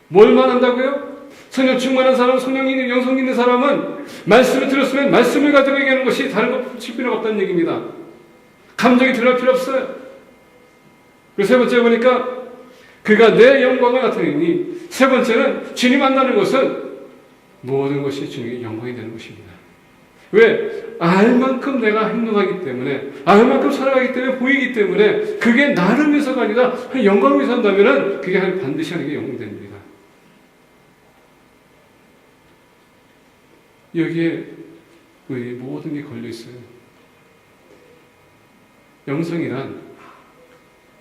뭘 말한다고요? 성령 충만한 사람, 성령 있는 영성 있는 사람은 말씀을 들었으면 말씀을 가지고 얘기하는 것이 다른 것 칠 필요가 없다는 얘기입니다. 감정이 들어갈 필요 없어요. 그리고 세 번째 보니까 그가 내 영광을 나타내니 세 번째는 주님 만나는 것은 모든 것이 주님의 영광이 되는 것입니다. 왜? 알만큼 내가 행동하기 때문에 알만큼 살아가기 때문에 보이기 때문에 그게 나를 위해서가 아니라 영광을 위해서 한다면 그게 반드시 하나님의 영광이 됩니다. 여기에 우리 모든 게 걸려 있어요. 영성이란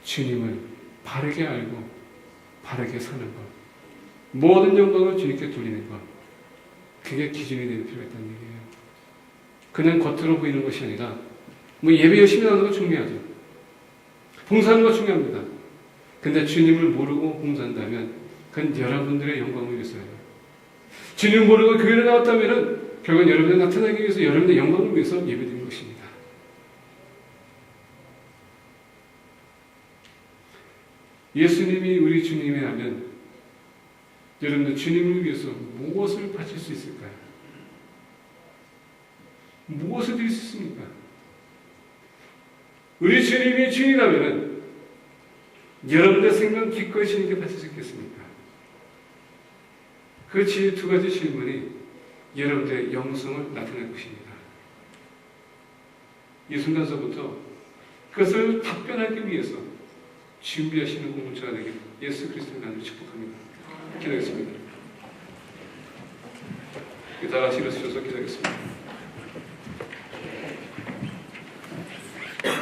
주님을 바르게 알고 바르게 사는 것. 모든 영광을 주님께 돌리는 것. 그게 기준이 될 필요가 있다는 얘기예요. 그냥 겉으로 보이는 것이 아니라 뭐 예배 열심히 하는 거 중요하죠. 봉사하는 거 중요합니다. 근데 주님을 모르고 봉사한다면 그건 여러분들의 영광을 위해서예요. 주님을 모르고 교회를 나왔다면 결국은 여러분들 나타나기 위해서 여러분의 영광을 위해서 예배드리는 것입니다. 예수님이 우리 주님이라면 여러분들 주님을 위해서 무엇을 바칠 수 있을까요? 무엇을 드릴 수 있습니까? 우리 주님이 주인이라면 여러분들 생명 기꺼이 주님께 바칠 수 있겠습니까? 그 두 가지 질문이 여러분들의 영성을 나타낼 것입니다. 이 순간서부터 그것을 답변하기 위해서 준비하시는 공동체가 되길 예수 그리스도의 이름으로 축복합니다. 기도하겠습니다. 다 같이 일어서셔서 기도하겠습니다.